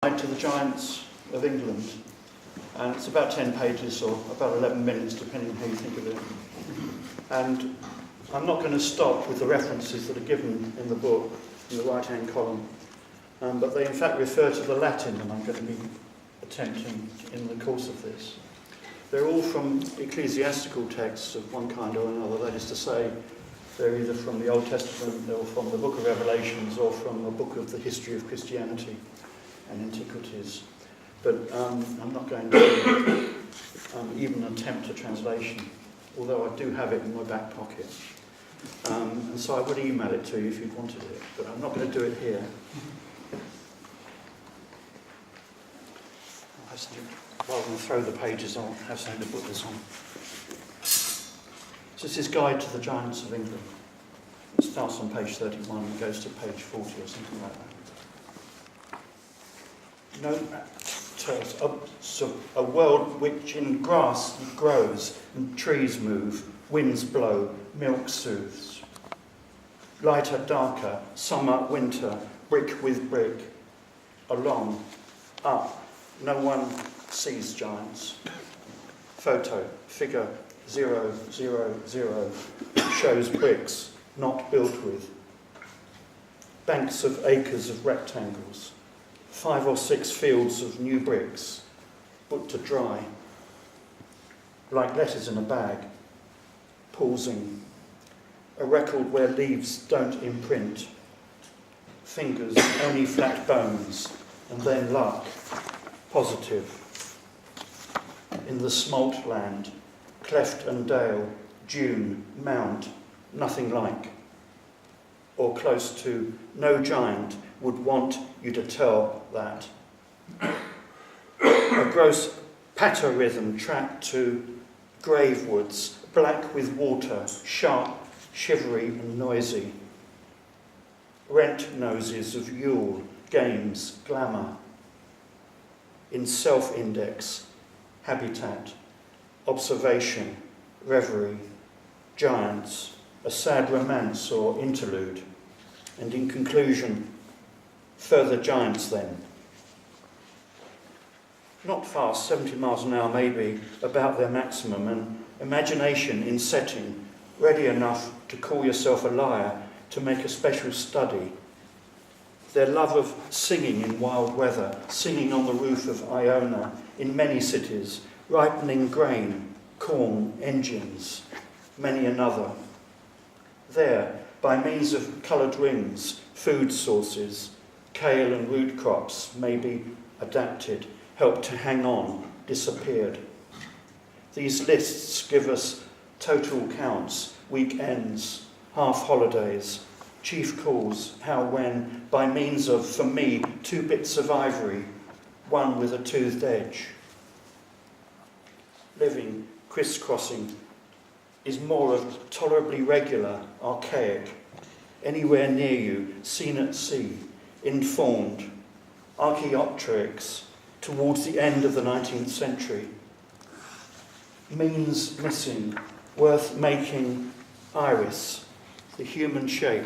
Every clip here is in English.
Guide to the Giants of England, and it's about 10 pages or about 11 minutes depending on how you think of it. And I'm not going to stop with the references that are given in the book in the right hand column, but they in fact refer to the Latin that I'm going to be attempting in the course of this. They're all from ecclesiastical texts of one kind or another, that is to say, they're either from the Old Testament or from the book of Revelations or from a book of the history of Christianity and antiquities. But I'm not going to even attempt a translation, although I do have it in my back pocket. And so I would email it to you if you wanted it, but I'm not going to do it here. Rather than throw the pages on, have something to put this on. So this is Guide to the Giants of England. It starts on page 31 and goes to page 40 or something like that. A world which in grass grows and trees move, winds blow, milk soothes. Lighter, darker, summer, winter, brick with brick, along, up, no one sees giants. Photo, figure 000, shows bricks not built with. Banks of acres of rectangles. 5 or 6 fields of new bricks, put to dry, like letters in a bag, pausing, a record where leaves don't imprint, fingers, only flat bones, and then luck, positive. In the smalt land, cleft and dale, dune, mound, nothing like, or close to no giant would want you to tell that. A gross patter rhythm tracked to grave woods, black with water, sharp, shivery and noisy. Rent noses of Yule, games, glamour. In self-index, habitat, observation, reverie, giants, a sad romance or interlude. And in conclusion, further giants then. Not fast, 70 miles an hour maybe, about their maximum, and imagination in setting, ready enough to call yourself a liar, to make a special study. Their love of singing in wild weather, singing on the roof of Iona, in many cities, ripening grain, corn, engines, many another. There, by means of coloured rings, food sources, kale and root crops may be adapted, helped to hang on, disappeared. These lists give us total counts, weekends, half holidays, chief calls, how, when, by means of, for me, 2 bits of ivory, one with a toothed edge. Living, crisscrossing, is more of tolerably regular, archaic, anywhere near you, seen at sea, informed, Archaeopteryx, towards the end of the 19th century. Means missing, worth making, iris, the human shape.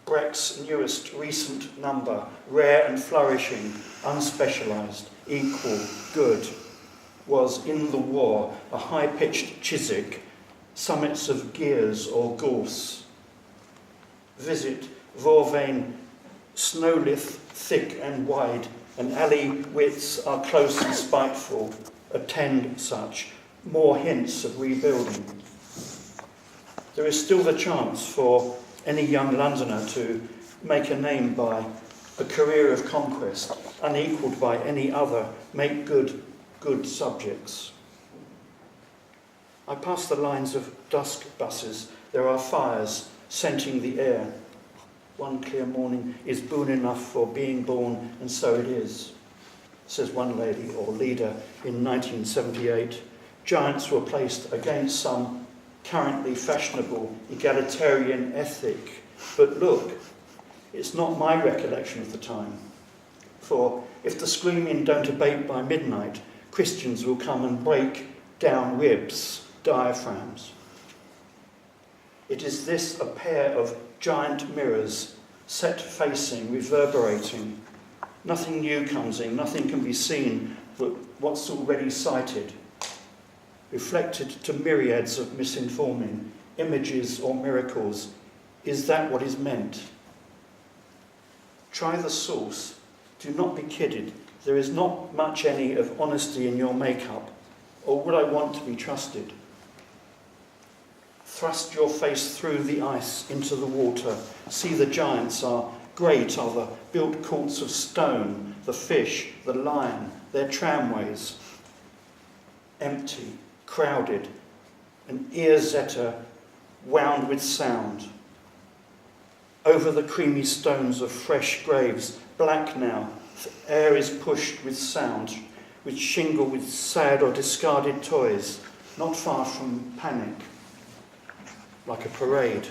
Breck's newest recent number, rare and flourishing, unspecialised, equal, good, was in the war a high-pitched Chiswick, summits of gears or gorse. Visit Vorvain, snowlith thick and wide, and alley widths are close and spiteful. Attend such, more hints of rebuilding. There is still the chance for any young Londoner to make a name by a career of conquest, unequalled by any other, make good subjects. I pass the lines of dusk buses. There are fires scenting the air. One clear morning is boon enough for being born, and so it is, says one lady or leader in 1978. Giants were placed against some currently fashionable egalitarian ethic. But look, it's not my recollection of the time. For if the screaming don't abate by midnight, Christians will come and break down ribs, diaphragms. It is this a pair of giant mirrors set facing, reverberating. Nothing new comes in, nothing can be seen but what's already sighted, reflected to myriads of misinforming images or miracles. Is that what is meant? Try the source. Do not be kidded. There is not much any of honesty in your makeup, or would I want to be trusted? Thrust your face through the ice into the water. See, the giants are great, are the built courts of stone, the fish, the lion, their tramways. Empty, crowded, an ear-zeta wound with sound. Over the creamy stones of fresh graves, black now, the air is pushed with sound, with shingle, with sad or discarded toys, not far from panic, like a parade.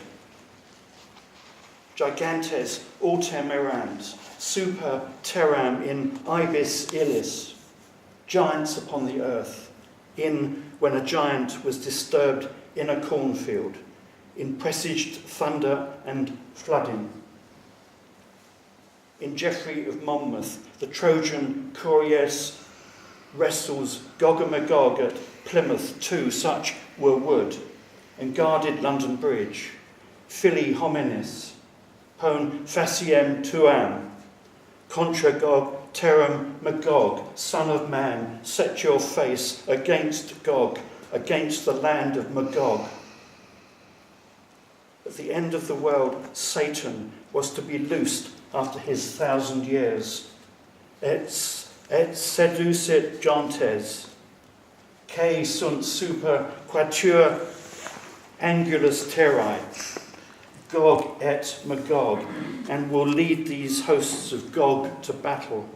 Gigantes autem erant, super terram in ibis illis, giants upon the earth, in when a giant was disturbed in a cornfield, in presaged thunder and flooding. In Geoffrey of Monmouth, the Trojan Coryes wrestles Gog and Magog at Plymouth too, such were wood, and guarded London Bridge. Fili hominis, pon faciem tuam, contra Gog terram Magog, son of man, set your face against Gog, against the land of Magog. At the end of the world, Satan was to be loosed after his 1,000 years. Et seducit gentes, que sunt super quatuor angulus terrae, Gog et Magog, and will lead these hosts of Gog to battle.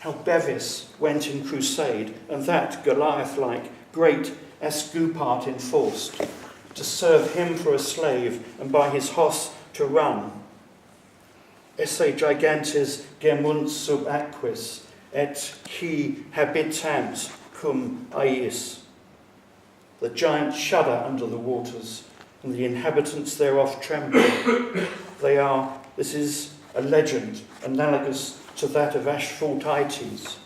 How Bevis went in crusade, and that Goliath-like great Escupart enforced, to serve him for a slave, and by his hoss to run. Esse gigantes gemunt sub aquis, et qui habitant cum ais. The giants shudder under the waters, and the inhabitants thereof tremble. This is a legend analogous to that of Ashfaltites,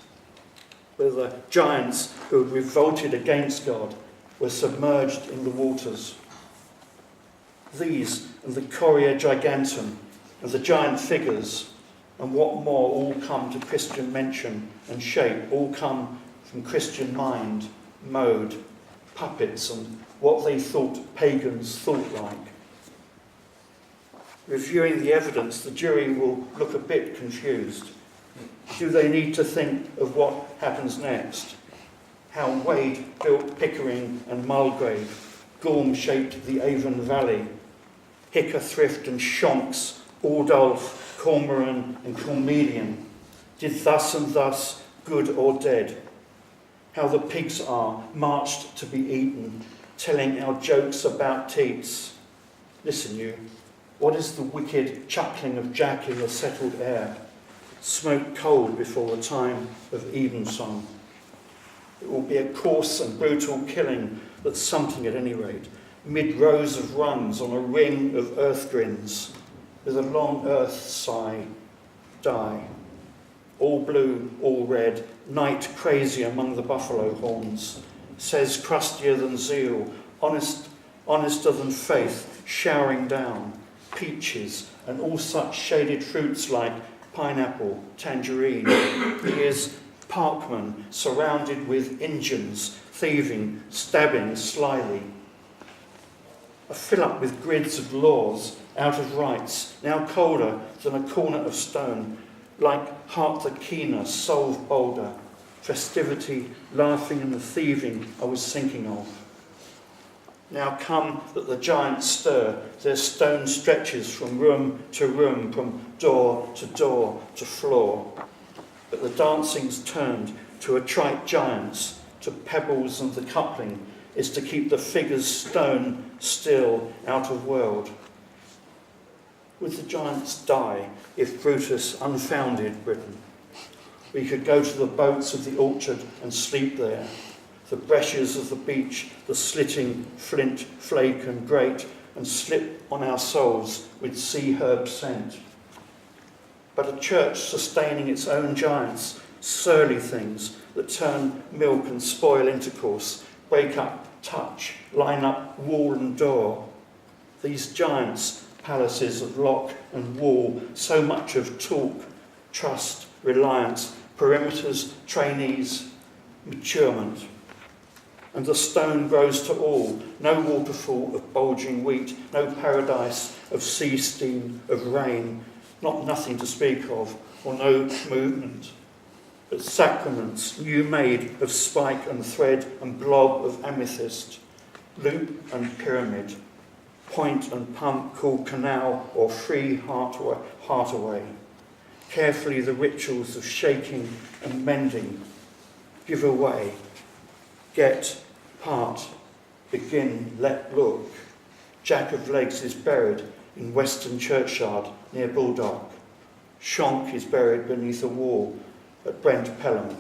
where the giants who had revolted against God were submerged in the waters. These and the Coria Gigantum and the giant figures and what more all come to Christian mention and shape, all come from Christian mind, mode, puppets and what they thought pagans thought like. Reviewing the evidence, the jury will look a bit confused. Do they need to think of what happens next? How Wade built Pickering and Mulgrave, Gorm shaped the Avon Valley, Hicker, Thrift and Shonks, Aldulf, Cormoran and Cormelian, did thus and thus, good or dead. How the pigs are marched to be eaten, telling our jokes about teats. Listen you, what is the wicked chuckling of Jack in the settled air, smoke cold before the time of evensong? It will be a coarse and brutal killing, that's something at any rate, mid rows of rungs on a ring of earth grins, with a long earth sigh, die. All blue, all red, night crazy among the buffalo horns, says crustier than zeal, honester than faith, showering down, peaches and all such shaded fruits like pineapple, tangerine. He is parkman, surrounded with Injuns, thieving, stabbing slyly. A fill-up with grids of laws, out of rights, now colder than a corner of stone, like heart the keener, solve bolder, festivity, laughing and the thieving I was thinking of. Now come that the giants stir, their stone stretches from room to room, from door to floor. But the dancing's turned to a trite giants, to pebbles and the coupling is to keep the figures stone still out of world. Would the giants die if Brutus unfounded Britain? We could go to the boats of the orchard and sleep there, the breshes of the beach, the slitting flint, flake and grate, and slip on our souls with sea herb scent. But a church sustaining its own giants, surly things that turn milk and spoil intercourse, break up touch, line up wall and door. These giants, palaces of lock and wall, so much of talk, trust, reliance, perimeters, trainees, maturement. And the stone grows to all, no waterfall of bulging wheat, no paradise of sea steam, of rain, not nothing to speak of, or no movement, but sacraments new made of spike and thread and blob of amethyst, loop and pyramid, point and pump called canal or free heart away. Carefully the rituals of shaking and mending, give away, get, part, begin, let, look. Jack of Legs is buried in Western Churchyard near Bulldog. Shonk is buried beneath a wall at Brent Pelham.